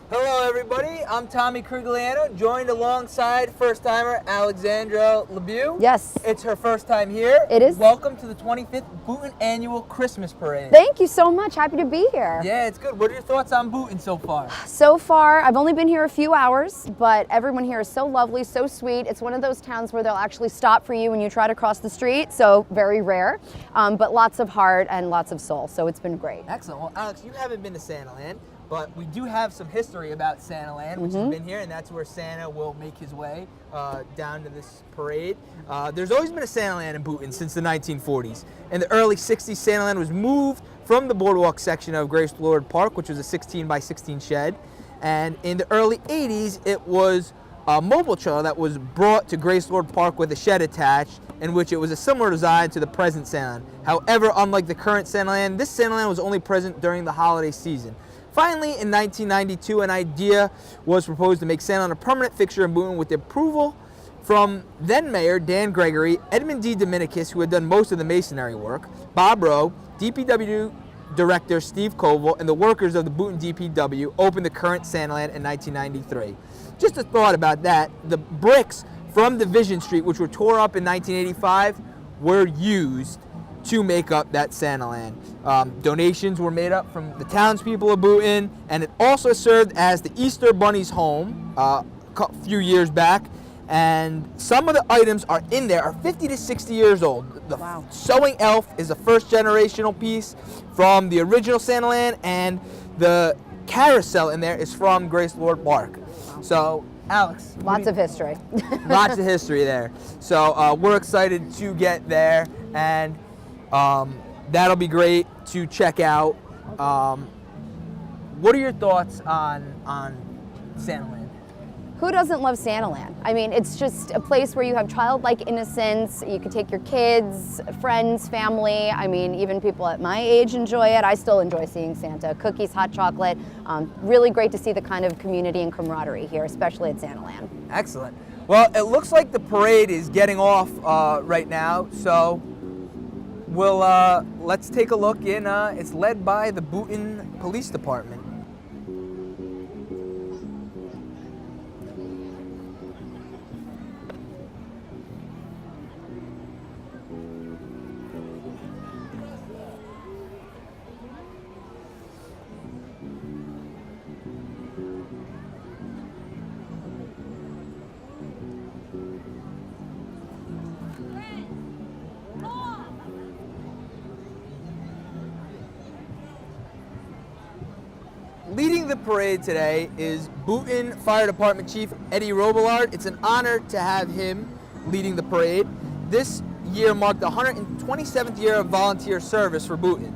Hello, everybody. I'm Tommy Crigliano, joined alongside first-timer Alexandra LeBeau. Yes. It's her first time here. It is. Welcome to the 25th Boonton Annual Christmas Parade. Thank you so much. Happy to be here. Yeah, it's good. What are your thoughts on Boonton so far? So far, I've only been here a few hours, but everyone here is so lovely, so sweet. It's one of those towns where they'll actually stop for you when you try to cross the street, so very rare, but lots of heart and lots of soul, so it's been great. Excellent. Well, Alex, you haven't been to Santaland, but we do have some history about Santaland, which has been here, and that's where Santa will make his way down to this parade. There's always been a Santaland in Boonton since the 1940s. In the early 60s, Santaland was moved from the boardwalk section of Grace Lord Park, which was a 16 by 16 shed. And in the early 80s, it was a mobile trailer that was brought to Grace Lord Park with a shed attached, in which it was a similar design to the present Santaland. However, unlike the current Santaland, this Santaland was only present during the holiday season. Finally, in 1992, an idea was proposed to make Santaland a permanent fixture in Boonton with the approval from then Mayor Dan Gregory, Edmund D. Dominicus, who had done most of the masonry work, Bob Rowe, DPW Director Steve Koval, and the workers of the Boonton DPW opened the current Santaland in 1993. Just a thought about that, the bricks from Division Street, which were tore up in 1985, were used to make up that Santaland. Donations were made up from the townspeople of Boonton, and it also served as the Easter Bunny's home a few years back. And some of the items are in there are 50 to 60 years old. The Wow. sewing elf is a first generational piece from the original Santaland, and the carousel in there is from Grace Lord Park. So, Alex. Lots of history. Lots of history there. So we're excited to get there, and that'll be great to check out. What are your thoughts on Santaland? Who doesn't love Santaland? I mean, it's just a place where you have childlike innocence. You can take your kids, friends, family. I mean, even people at my age enjoy it. I still enjoy seeing Santa. Cookies, hot chocolate. Really great to see the kind of community and camaraderie here, especially at Santaland. Excellent. Well, it looks like the parade is getting off right now, so let's take a look in. It's led by the Boonton Police Department. Leading the parade today is Boonton Fire Department Chief Eddie Robillard. It's an honor to have him leading the parade. This year marked the 127th year of volunteer service for Boonton.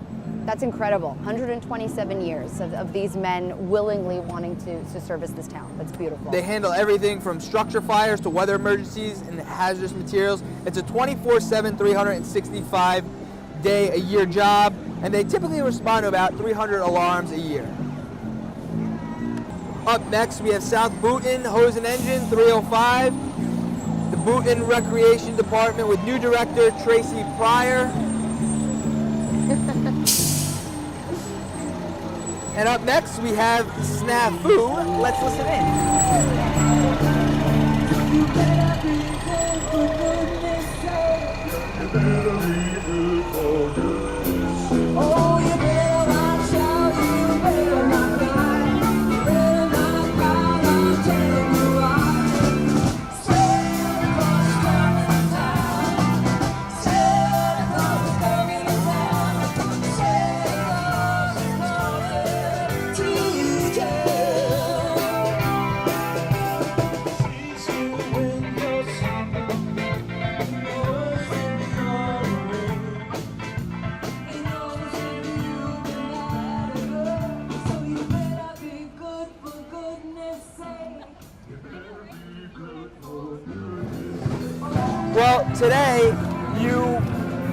That's incredible. 127 years of these men willingly wanting to service this town. That's beautiful. They handle everything from structure fires to weather emergencies and hazardous materials. It's a 24/7, 365-day-a-year job, and they typically respond to about 300 alarms a year. Up next, we have South Boonton Hose and Engine 305, the Boonton Recreation Department with new director Tracy Pryor. And up next, we have Snafu. Let's listen Well, today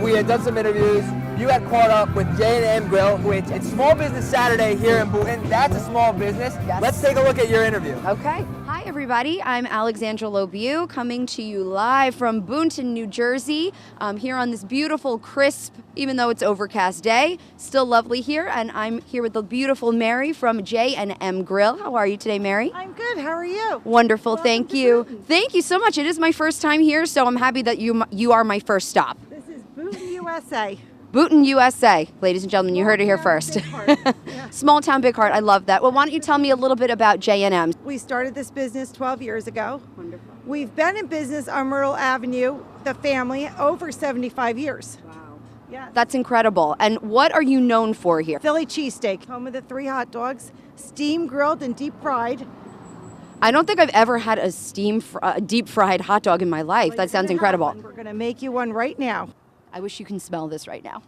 we had done some interviews. You had caught up with J&M Grill, which it's Small Business Saturday here in Boonton. That's a small business. Yes. Let's take a look at your interview. Okay. Hi, everybody, I'm Alexandra Lobiu coming to you live from Boonton, New Jersey. Here on this beautiful, crisp, even though it's overcast day, still lovely here. And I'm here with the beautiful Mary from J&M Grill. How are you today, Mary? I'm good. How are you? Wonderful. Welcome Thank to you. Boonton. Thank you so much. It is my first time here, so I'm happy that you are my first stop. This is Boonton, USA. Boonton, USA. Ladies and gentlemen, you heard it here first. Big Heart. Yeah. Small town, big heart. I love that. Well, why don't you tell me a little bit about J&M? We started this business 12 years ago. Wonderful. We've been in business on Myrtle Avenue, the family, over 75 years. Wow. Yeah. That's incredible. And what are you known for here? Philly cheesesteak, home of the 3 hot dogs, steam grilled and deep fried. I don't think I've ever had a deep fried hot dog in my life. Well, That you're sounds gonna have incredible. one. We're going to make you one right now. I wish you can smell this right now.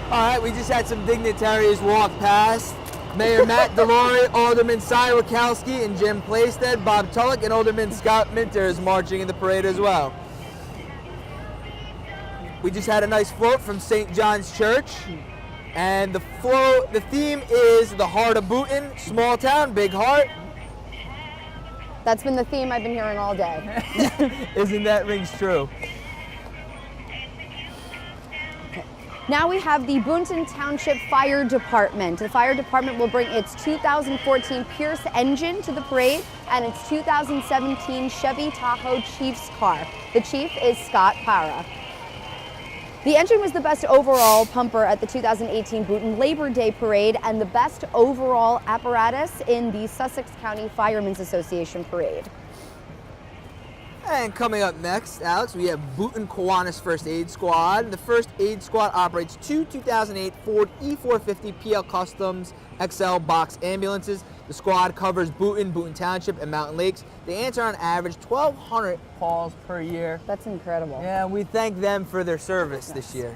All right, we just had some dignitaries walk past. Mayor Matt Delory, Alderman Cy Rakowski, and Jim Playstead, Bob Tullock, and Alderman Scott Minter is marching in the parade as well. We just had a nice float from St. John's Church, and the theme is the heart of Boonton, small town, big heart. That's been the theme I've been hearing all day. Isn't that rings true? Now we have the Boonton Township Fire Department. The fire department will bring its 2014 Pierce engine to the parade and its 2017 Chevy Tahoe Chief's car. The chief is Scott Para. The engine was the best overall pumper at the 2018 Boonton Labor Day Parade and the best overall apparatus in the Sussex County Firemen's Association Parade. And coming up next, Alex, we have Boonton Kiwanis First Aid Squad. The First Aid Squad operates 2 2008 Ford E450 PL Customs XL box ambulances. The squad covers Boonton Township, and Mountain Lakes. They answer on average 1,200 calls per year. That's incredible. Yeah, we thank them for their service this year.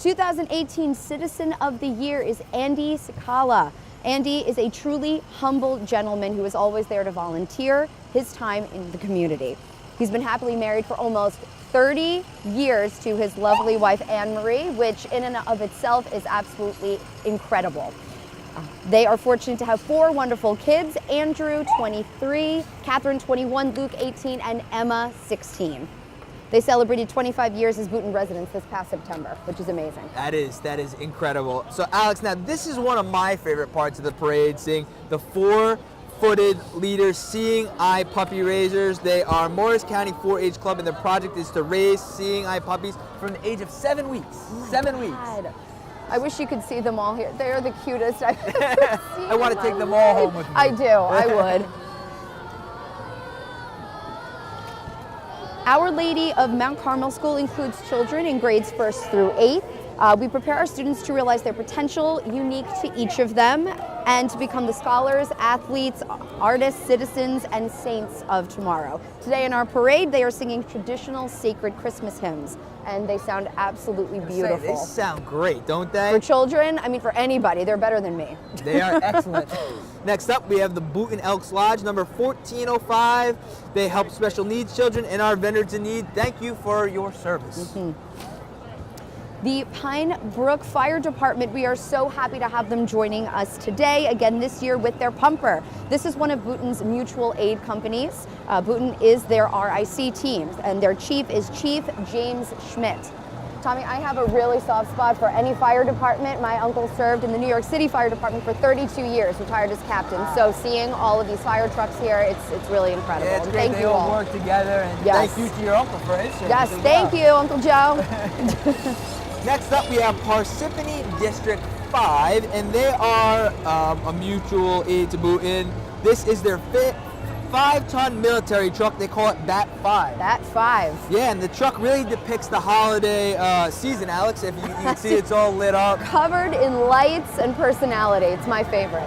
2018 Citizen of the Year is Andy Sakala. Andy is a truly humble gentleman who is always there to volunteer his time in the community. He's been happily married for almost 30 years to his lovely wife, Anne Marie, which in and of itself is absolutely incredible. They are fortunate to have 4 wonderful kids, Andrew, 23, Catherine, 21, Luke, 18, and Emma, 16. They celebrated 25 years as Boonton residents this past September, which is amazing. That is incredible. So Alex, now this is one of my favorite parts of the parade, seeing the 4-footed leaders, Seeing Eye Puppy Raisers. They are Morris County 4-H Club, and their project is to raise Seeing Eye puppies from the age of 7 weeks. 7 weeks. God. I wish you could see them all here. They're the cutest I've ever seen. I want to take them all home with me. I do, I would. Our Lady of Mount Carmel School includes children in grades 1st through 8th. We prepare our students to realize their potential, unique to each of them, and to become the scholars, athletes, artists, citizens, and saints of tomorrow. Today in our parade, they are singing traditional sacred Christmas hymns, and they sound absolutely beautiful. They sound great, don't they? For children, I mean for anybody, they're better than me. They are excellent. Next up, we have the Boonton Elks Lodge, number 1405. They help special needs children and our vendors in need. Thank you for your service. Mm-hmm. The Pine Brook Fire Department, we are so happy to have them joining us today, again this year with their pumper. This is one of Boonton's mutual aid companies. Boonton is their RIC team, and their chief is Chief James Schmidt. Tommy, I have a really soft spot for any fire department. My uncle served in the New York City Fire Department for 32 years, retired as captain. So seeing all of these fire trucks here, it's really incredible. Yeah, it's great. Thank They you all work together, and Yes. thank you to your uncle for his service. Yes, as thank well. you, Uncle Joe. Next up, we have Parsippany District 5, and they are a mutual aid to Boonton. This is their 5-ton military truck. They call it Bat 5. Bat 5. Yeah, and the truck really depicts the holiday season, Alex. If you can see, it's all lit up. Covered in lights and personality. It's my favorite.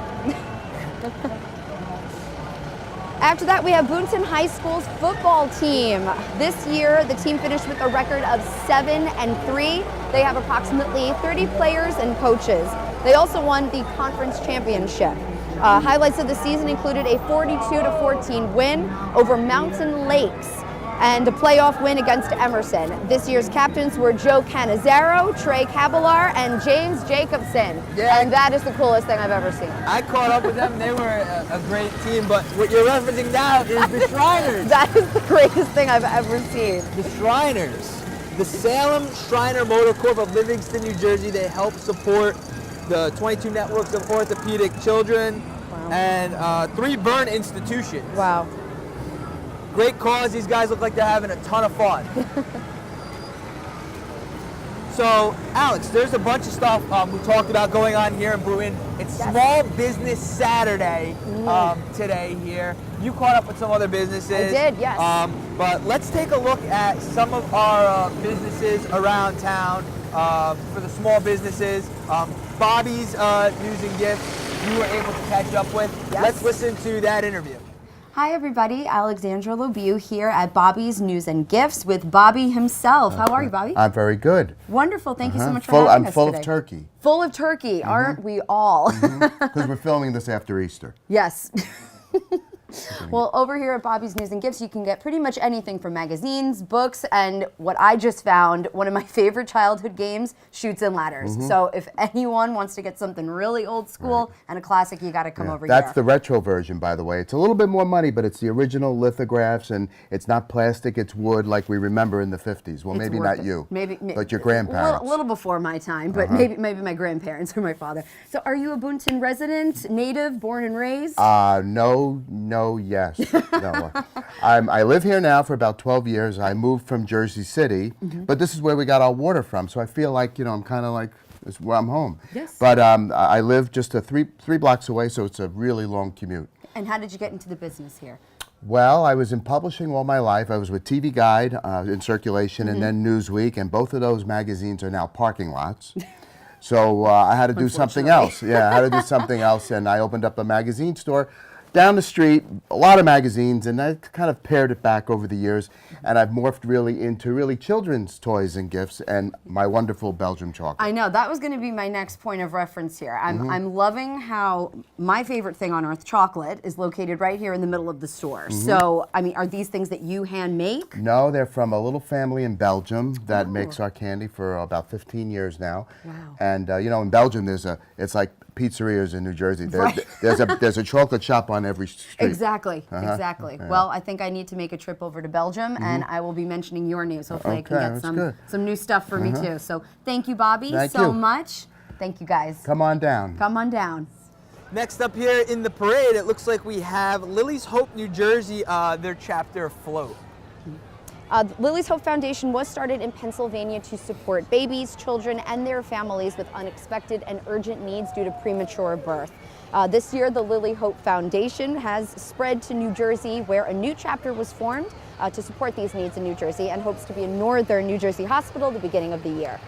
After that, we have Boonton High School's football team. This year, the team finished with a record of 7-3. They have approximately 30 players and coaches. They also won the conference championship. Highlights of the season included a 42-14 win over Mountain Lakes and a playoff win against Emerson. This year's captains were Joe Canizaro, Trey Caballar, and James Jacobson. Yeah. And that is the coolest thing I've ever seen. I caught up with them. They were a great team, but what you're referencing now is the Shriners. That is the greatest thing I've ever seen. The Shriners. The Salem Shriner Motor Corp of Livingston, New Jersey. They help support the 22 networks of orthopedic children and 3 burn institutions. Wow. Great cause. These guys look like they're having a ton of fun. So, Alex, there's a bunch of stuff we talked about going on here in Boonton. It's Small Business Saturday today here. You caught up with some other businesses. I did, yes. But let's take a look at some of our businesses around town for the small businesses. Bobby's News and Gifts, you were able to catch up with. Yes. Let's listen to that interview. Hi everybody, Alexandra LeBeau here at Bobby's News and Gifts with Bobby himself. How are you, Bobby? I'm very good. Wonderful, thank you so much for having us I'm full today. of turkey. Full of turkey, aren't we all? Because we're filming this after Easter. Yes. Well, over here at Bobby's News and Gifts, you can get pretty much anything from magazines, books, and what I just found, one of my favorite childhood games, Chutes and Ladders. So if anyone wants to get something really old school and a classic, you got to come over here. That's the retro version, by the way. It's a little bit more money, but it's the original lithographs, and it's not plastic, it's wood like we remember in the 50s. Well, It's maybe worth not it. you, maybe but your grandparents. A little before my time, but maybe my grandparents or my father. So are you a Boonton resident, native, born and raised? No, yes. No. I live here now for about 12 years. I moved from Jersey City, but this is where we got our water from, so I feel like, I'm kind of like, this is where I'm home. Yes. But I live just three blocks away, so it's a really long commute. And how did you get into the business here? Well, I was in publishing all my life. I was with TV Guide in circulation and then Newsweek, and both of those magazines are now parking lots. So I had to do something else. Yeah, I had to do something else, and I opened up a magazine store down the street, a lot of magazines, and I kind of pared it back over the years, and I've morphed really into children's toys and gifts and my wonderful Belgium chocolate. I know, that was going to be my next point of reference here. I'm loving how my favorite thing on earth, chocolate, is located right here in the middle of the store. So, I mean, are these things that you hand make? No, they're from a little family in Belgium that makes our candy for about 15 years now. Wow. And in Belgium, it's like pizzerias in New Jersey. There's a chocolate shop on every street. Exactly, exactly. Yeah. Well, I think I need to make a trip over to Belgium, and I will be mentioning your news. Hopefully I can get some new stuff for me too. So thank you, Bobby, so much. Thank you, guys. Come on down. Come on down. Next up here in the parade, it looks like we have Lily's Hope, New Jersey, their chapter afloat. Lily's Hope Foundation was started in Pennsylvania to support babies, children, and their families with unexpected and urgent needs due to premature birth. This year, the Lily Hope Foundation has spread to New Jersey, where a new chapter was formed to support these needs in New Jersey, and hopes to be a Northern New Jersey hospital at the beginning of the year.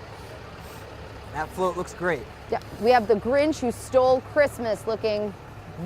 That float looks great. Yeah, we have the Grinch who stole Christmas, looking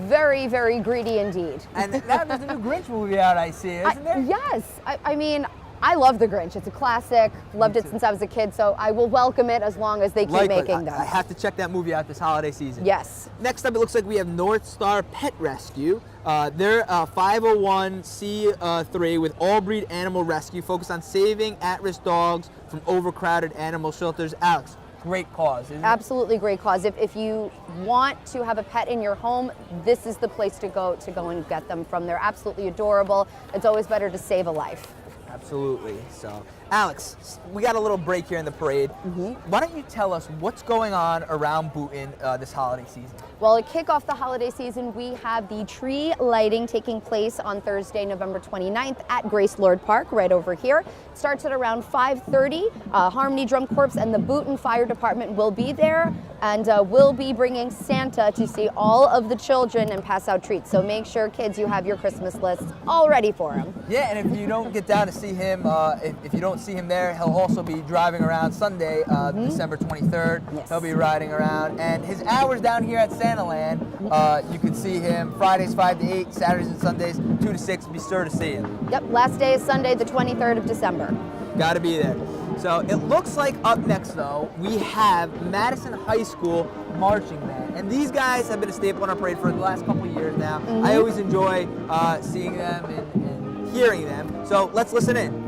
very, very greedy indeed. And that was the new Grinch movie out, I see, isn't there? Yes. I mean, I love The Grinch. It's a classic. Loved it since I was a kid, so I will welcome it as long as they keep making them. I have to check that movie out this holiday season. Yes. Next up, it looks like we have North Star Pet Rescue. They're 501c3 with all breed animal rescue, focused on saving at-risk dogs from overcrowded animal shelters. Alex, great cause, isn't it? Absolutely great cause. If you want to have a pet in your home, this is the place to go and get them from. They're absolutely adorable. It's always better to save a life. Absolutely. So, Alex, we got a little break here in the parade. Why don't you tell us what's going on around Boonton this holiday season? Well, to kick off the holiday season, we have the tree lighting taking place on Thursday, November 29th at Grace Lord Park, right over here. It starts at around 5:30. Harmony Drum Corps and the Boonton Fire Department will be there, and we'll be bringing Santa to see all of the children and pass out treats. So make sure, kids, you have your Christmas list all ready for them. Yeah, and if you don't get down to see him, if you don't see him there, he'll also be driving around Sunday, December 23rd. Yes. He'll be riding around, and his hours down here at Santa Land, you can see him Fridays 5 to 8, Saturdays and Sundays 2 to 6. Be sure to see him. Yep, last day is Sunday, the 23rd of December. Got to be there. So it looks like up next, though, we have Madison High School marching band, and these guys have been a staple in our parade for the last couple of years now. I always enjoy seeing them and hearing them. So let's listen in.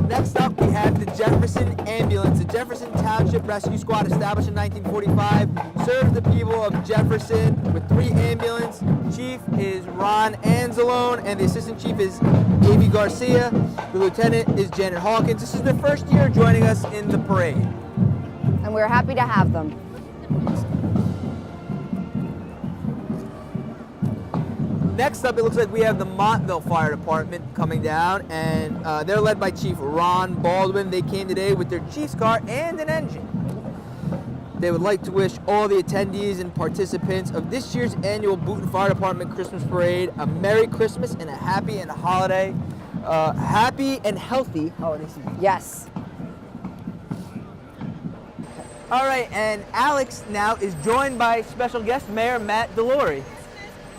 Next up, we have the Jefferson Ambulance. The Jefferson Township Rescue Squad, established in 1945, serves the people of Jefferson with 3 ambulances. Chief is Ron Anzalone, and the assistant chief is A.B. Garcia. The lieutenant is Janet Hawkins. This is their first year joining us in the parade. And we're happy to have them. Next up, it looks like we have the Montville Fire Department coming down, and they're led by Chief Ron Baldwin. They came today with their chief's car and an engine. They would like to wish all the attendees and participants of this year's annual Boonton Fire Department Christmas Parade a Merry Christmas and a happy and healthy holiday season. Yes. All right, and Alex now is joined by special guest Mayor Matt DeLaurie.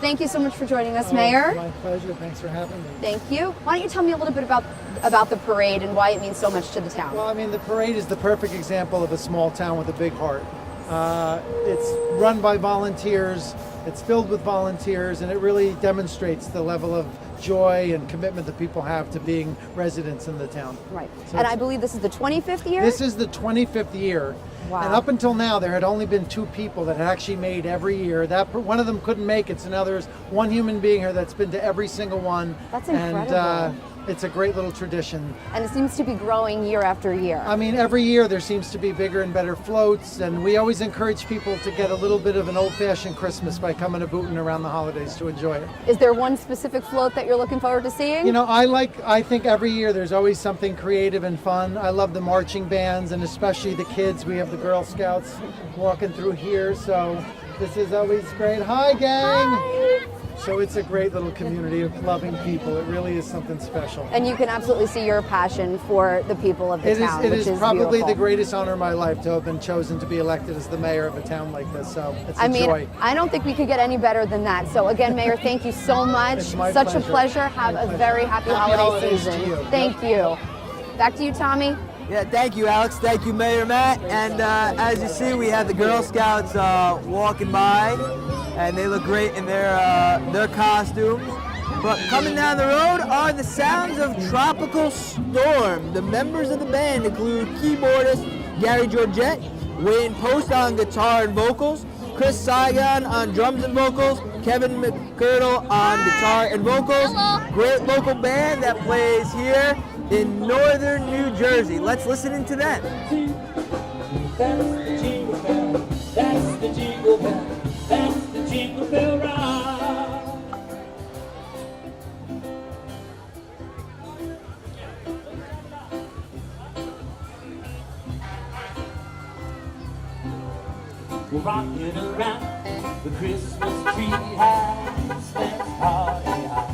Thank you so much for joining us, Mayor. My pleasure. Thanks for having me. Thank you. Why don't you tell me a little bit about the parade and why it means so much to the town? Well, I mean, the parade is the perfect example of a small town with a big heart. It's run by volunteers, it's filled with volunteers, and it really demonstrates the level of joy and commitment that people have to being residents in the town. Right. So And I believe this is the 25th year? This is the 25th year. Wow. And up until now, there had only been 2 people that had actually made every year. One of them couldn't make it, so now there's 1 human being here that's been to every single one. That's incredible. And it's a great little tradition. And it seems to be growing year after year. I mean, every year there seems to be bigger and better floats, and we always encourage people to get a little bit of an old-fashioned Christmas by coming to Boonton around the holidays to enjoy it. Is there one specific float that you're looking forward to seeing? You know, I think every year there's always something creative and fun. I love the marching bands, and especially the kids. We have the Girl Scouts walking through here, so this is always great. Hi, gang! Hi. So it's a great little community of loving people. It really is something special. And you can absolutely see your passion for the people of the town, It which is probably beautiful. the greatest honor of my life to have been chosen to be elected as the mayor of a town like this. So it's a joy. I don't think we could get any better than that. So again, Mayor, thank you so much. It's my Such pleasure. a pleasure. Have My a pleasure. very happy Happy holiday holidays season. to you. Thank you. Back to you, Tommy. Yeah, thank you, Alex. Thank you, Mayor Matt. And as you see, we have the Girl Scouts walking by, and they look great in their costumes. But coming down the road are the sounds of Tropical Storm. The members of the band include keyboardist Gary Georgette, Wayne Post on guitar and vocals, Chris Saigon on drums and vocals, Kevin McCurdle on guitar and vocals. Great local band that plays here in northern New Jersey. Let's listen into them. That's the jingle bell, that's the jingle bell, that's the jingle bell rock. We're rocking around the Christmas tree high, stands high and high.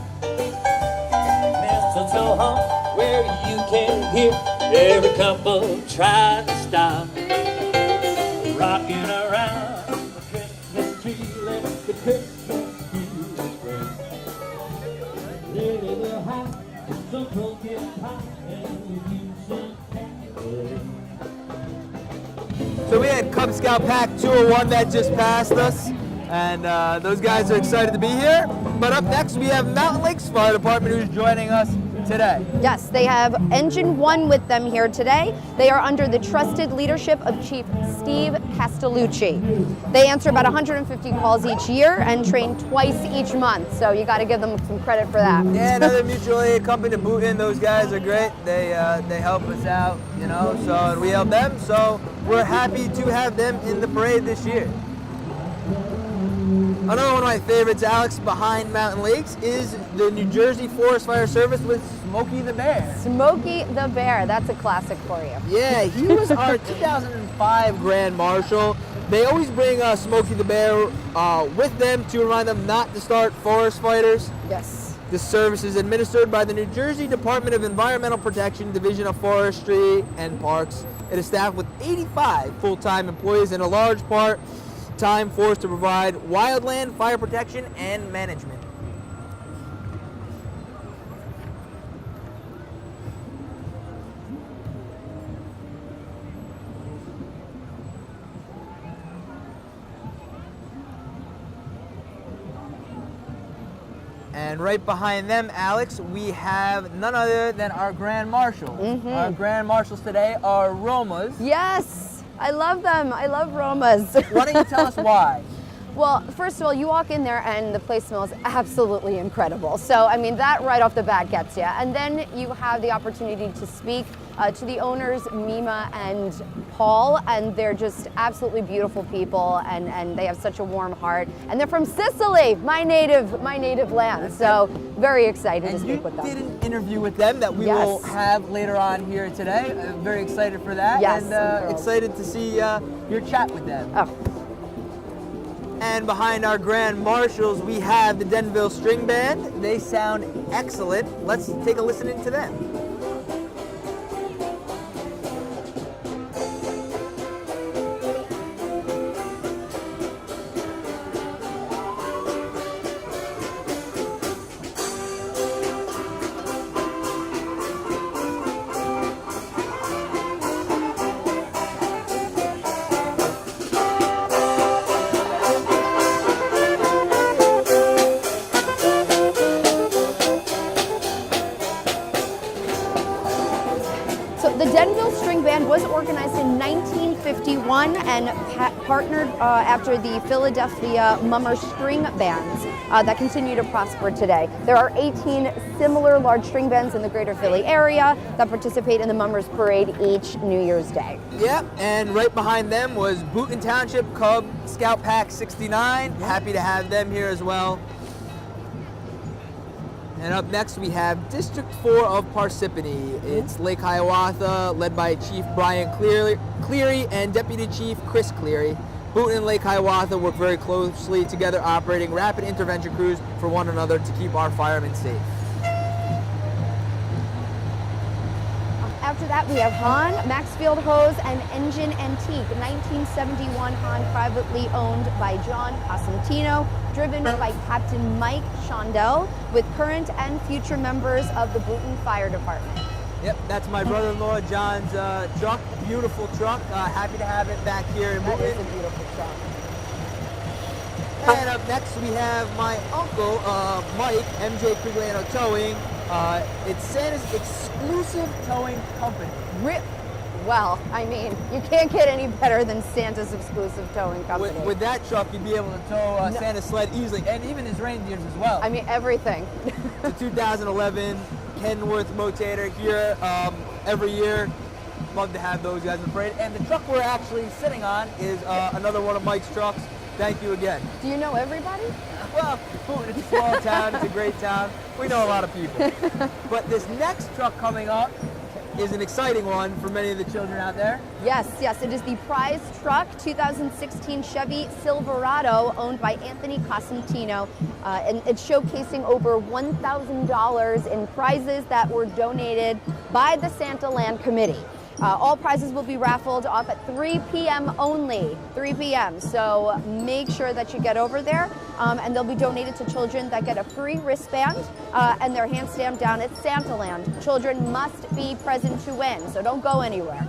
Mistletoe hung where you can hear every couple try to stop. Rocking around the Christmas tree, let the Christmas spirit ring. Scout Pack 201 that just passed us, and those guys are excited to be here. But up next, we have Mountain Lakes Fire Department, who's joining us today. Yes, they have Engine 1 with them here today. They are under the trusted leadership of Chief Steve Castellucci. They answer about 150 calls each year and train twice each month, so you got to give them some credit for that. Yeah, another mutual aid company, Boonton. Those guys are great. They help us out, you know, so and we help them. So we're happy to have them in the parade this year. Another one of my favorites, Alex, behind Mountain Lakes is the New Jersey Forest Fire Service with Smokey the Bear. Smokey the Bear, that's a classic for you. Yeah, he was our 2005 Grand Marshal. They always bring Smokey the Bear with them to remind them not to start forest fires. Yes. This service is administered by the New Jersey Department of Environmental Protection, Division of Forestry and Parks. It is staffed with 85 full-time employees and a large part-time force to provide wildland fire protection and management. And right behind them, Alex, we have none other than our Grand Marshals. Our Grand Marshals today are Romas. Yes, I love them. I love Romas. Why don't you tell us why? Well, first of all, you walk in there and the place smells absolutely incredible. So, I mean, that right off the bat gets you. And then you have the opportunity to speak to the owners, Mima and Paul, and they're just absolutely beautiful people, and they have such a warm heart. And they're from Sicily, my native land. So, very excited to speak with them. You did an interview with them that we will have later on here today. Very excited for that. Yes, And excited to see your chat with them. Oh. And behind our Grand Marshals, we have the Denville String Band. They sound excellent. Let's take a listen into them. The Denville String Band was organized in 1951 and partnered after the Philadelphia Mummer String Bands that continue to prosper today. There are 18 similar large string bands in the greater Philly area that participate in the Mummers Parade each New Year's Day. Yep, and right behind them was Boonton Township Cub Scout Pack 69. Happy to have them here as well. And up next we have District 4 of Parsippany. It's Lake Hiawatha, led by Chief Brian Cleary and Deputy Chief Chris Cleary. Boonton and Lake Hiawatha work very closely together, operating rapid intervention crews for one another to keep our firemen safe. After that, we have Hahn, Maxfield Hose, and Engine Antique, 1971 Hahn, privately owned by John Cosentino, driven by Captain Mike Shondell, with current and future members of the Boonton Fire Department. Yep, that's my brother-in-law John's truck, beautiful truck. Happy to have it back here in Boonton. That is a beautiful truck. And up next we have my uncle, Mike, MJ Crigliano Towing. It's Santa's exclusive towing company. Well, I mean, you can't get any better than Santa's exclusive towing company. With that truck, you'd be able to tow Santa's sled easily, and even his reindeers as well. I mean, everything. The 2011 Kenworth Motator here every year. Love to have those guys in the parade. And the truck we're actually sitting on is another one of Mike's trucks. Thank you again. Do you know everybody? Well, it's a small town, it's a great town. We know a lot of people. But this next truck coming up is an exciting one for many of the children out there. Yes, it is the prize truck, 2016 Chevy Silverado, owned by Anthony Cosentino, and it's showcasing over $1,000 in prizes that were donated by the Santa Land Committee. All prizes will be raffled off at 3 p.m. only, 3 p.m. So make sure that you get over there, and they'll be donated to children that get a free wristband and their hand stamped down at Santa Land. Children must be present to win, so don't go anywhere.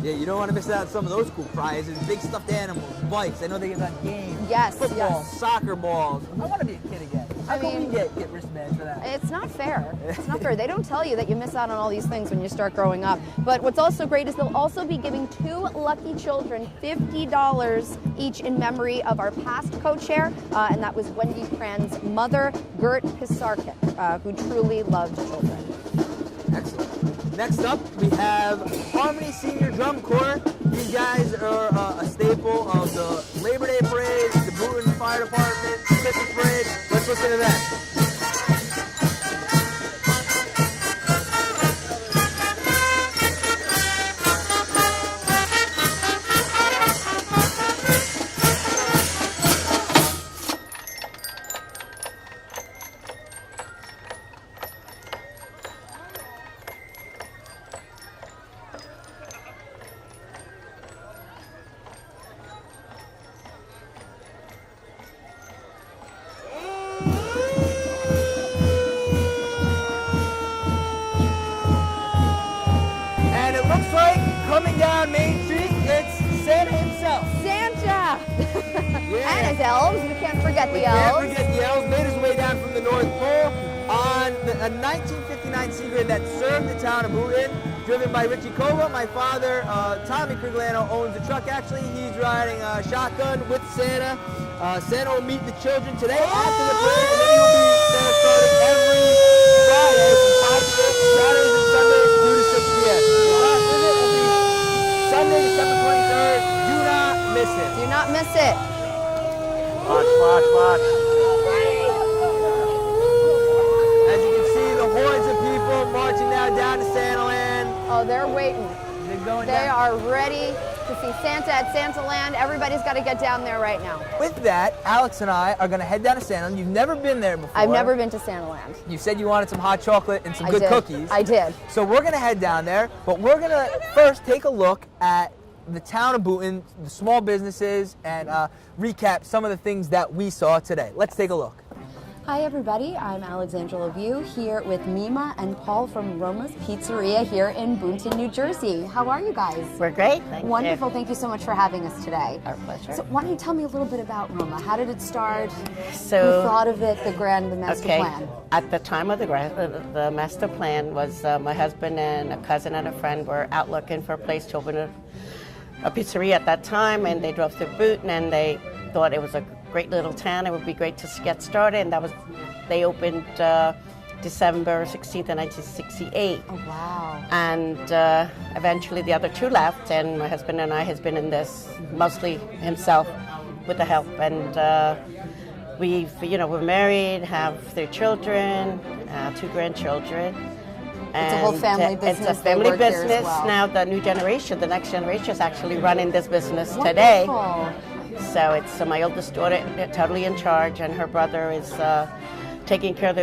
Yeah, you don't want to miss out on some of those cool prizes. Big stuffed animals, bikes. I know they get on games. Yes, Football, yes. soccer balls. I want to be a kid again. How I can mean, we get wristbands for that? It's not fair. It's not fair. They don't tell you that you miss out on all these things when you start growing up. But what's also great is they'll also be giving 2 lucky children $50 each in memory of our past co-chair, and that was Wendy Cran's mother, Gert Pisarkin, who truly loved children. Excellent. Next up, we have Harmony Senior Drum Corps. These guys are a staple of the Labor Day Parade, the Boonton Fire Department, Christmas Parade. Let's listen to that. And it looks like coming down Main Street, it's Santa himself. Santa! Yeah. And his elves. We can't forget the Can't elves. forget the elves. Made his way down from the North Pole on a 1959 Seagrain that served the town of Boonton, driven by Richie Kova. My father, Tommy Criglano, owns the truck. Actually, he's riding a shotgun with Santa. Santa will meet the children today after the parade, and then he will be Santa starting every Friday from 5 to 6, Saturdays and Sundays 2 to 6 p.m. The last visit will be Sunday, December 23rd. Do not miss it. Do not miss it. Watch, watch, watch. As you can see, the hordes of people marching now down to Santa Land. Oh, they're waiting. They're going They down. are ready to see Santa at Santa Land. Everybody's got to get down there right now. With that, Alex and I are going to head down to Santa Land. You've never been there before. I've never been to Santa Land. You said you wanted some hot chocolate and some I good did. cookies. I did. So we're going to head down there, but we're going to first take a look at the town of Boonton, the small businesses, and recap some of the things that we saw today. Let's take a look. Hi everybody, I'm Alexandra Leview here with Mima and Paul from Roma's Pizzeria here in Boonton, New Jersey. How are you guys? We're great, thank Wonderful, you. thank you so much for having us today. Our pleasure. So why don't you tell me a little bit about Roma? How did it start? So- Who thought of it, the master plan? At the time of the master plan was my husband and a cousin and a friend were out looking for a place to open a pizzeria at that time, and they drove through Boonton and they thought it was a great little town. It would be great to get started, and they opened December 16th of 1968. Oh wow. And eventually the other two left, and my husband and I has been in this mostly himself with the help. And we're married, have 3 children, 2 grandchildren. It's a whole family business. It's a They family work here as business. well. Now the new generation, the next generation is actually running this business today. Wonderful. So it's my oldest daughter totally in charge, and her brother is taking care of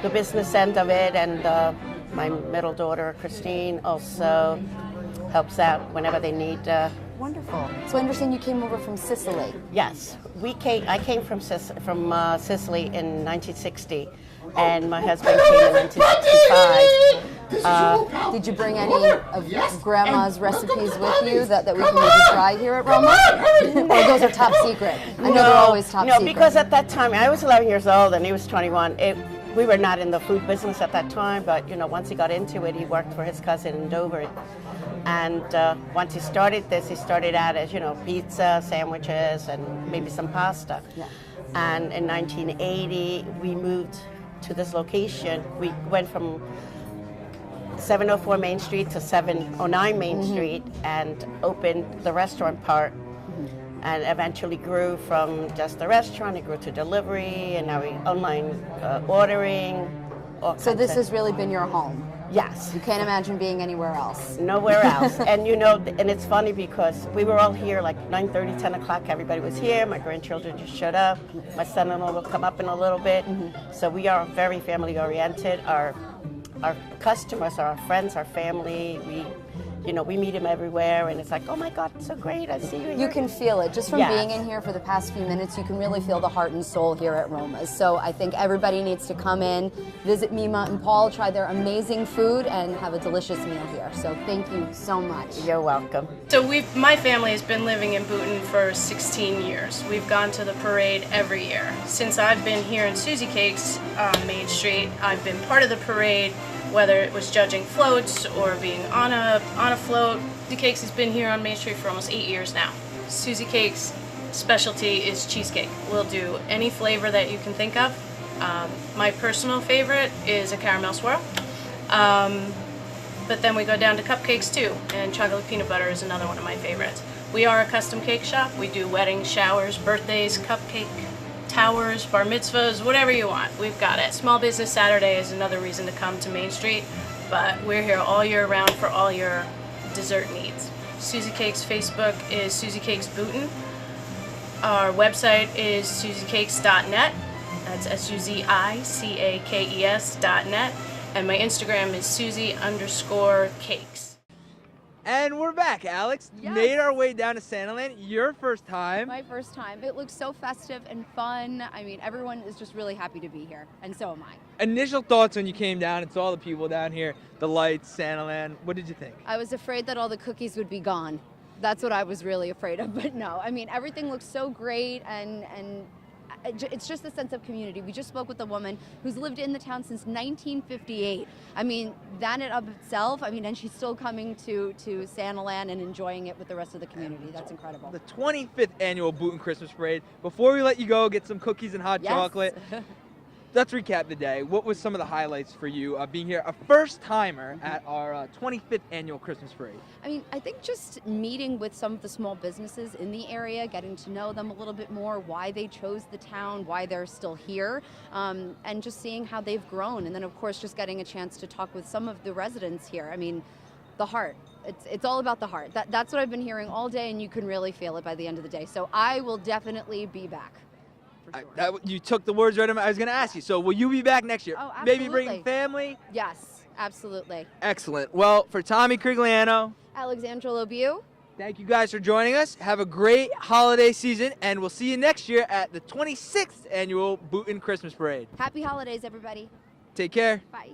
the business end of it, and my middle daughter Christine also helps out whenever they need. Wonderful. So I understand you came over from Sicily. Yes, I came from Sicily in 1960, and my husband came in 1965. Did you bring any of Grandma's recipes with you that we can maybe try here at Roma? Or those are top secret? I know they're always top secret. No, because at that time, I was 11 years old and he was 21. We were not in the food business at that time, but once he got into it, he worked for his cousin in Dover. And once he started this, he started out as, pizza, sandwiches, and maybe some pasta. Yeah. And in 1980, we moved to this location. We went from 704 Main Street to 709 Main Street and opened the restaurant part, and eventually grew from just the restaurant. It grew to delivery, and now we online ordering. So this has really been your home? Yes. You can't imagine being anywhere else? Nowhere else. And and it's funny because we were all here like 9:30, 10 o'clock. Everybody was here. My grandchildren just showed up. My son-in-law will come up in a little bit. So we are very family oriented. Our customers are our friends, our family. you know, we meet him everywhere, and it's like, oh my God, so great, I see you here. You can feel it. Just from Yes. being in here for the past few minutes, you can really feel the heart and soul here at Roma's. So I think everybody needs to come in, visit Mima and Paul, try their amazing food, and have a delicious meal here. So thank you so much. You're welcome. So my family has been living in Boonton for 16 years. We've gone to the parade every year. Since I've been here in Susie Cakes on Main Street, I've been part of the parade, whether it was judging floats or being on a float. Susie Cakes has been here on Main Street for almost 8 years now. Susie Cakes' specialty is cheesecake. We'll do any flavor that you can think of. My personal favorite is a caramel swirl. But then we go down to cupcakes too, and chocolate peanut butter is another one of my favorites. We are a custom cake shop. We do weddings, showers, birthdays, cupcake towers, bar mitzvahs, whatever you want. We've got it. Small Business Saturday is another reason to come to Main Street, but we're here all year round for all your dessert needs. Susie Cakes Facebook is Susie Cakes Boonton. Our website is suziecakes.net. That's SUZICAKES.net. And my Instagram is Susie_cakes. And we're back, Alex. Yes. Made our way down to Santaland. Your first time. My first time. It looks so festive and fun. I mean, everyone is just really happy to be here, and so am I. Initial thoughts when you came down and saw the people down here, the lights, Santaland. What did you think? I was afraid that all the cookies would be gone. That's what I was really afraid of, but no. I mean, everything looks so great, and it's just a sense of community. We just spoke with a woman who's lived in the town since 1958. I mean, that in of itself, I mean, and she's still coming to Santaland and enjoying it with the rest of the community. That's incredible. The 25th annual Boonton Christmas Parade. Before we let you go, get some cookies and hot Yes. chocolate. Let's recap the day. What was some of the highlights for you being here, a first timer at our 25th annual Christmas Parade? I mean, I think just meeting with some of the small businesses in the area, getting to know them a little bit more, why they chose the town, why they're still here, and just seeing how they've grown. And then, of course, just getting a chance to talk with some of the residents here. I mean, the heart. It's all about the heart. That's what I've been hearing all day, and you can really feel it by the end of the day. So I will definitely be back. For sure. You took the words right out of my. I was going to ask you. So will you be back next year? Oh, Maybe absolutely. bringing family? Yes, absolutely. Excellent. Well, for Tommy Crigliano, Alexandra Lobu. thank you guys for joining us. Have a great holiday season, and we'll see you next year at the 26th annual Boonton Christmas Parade. Happy holidays, everybody. Take care. Bye.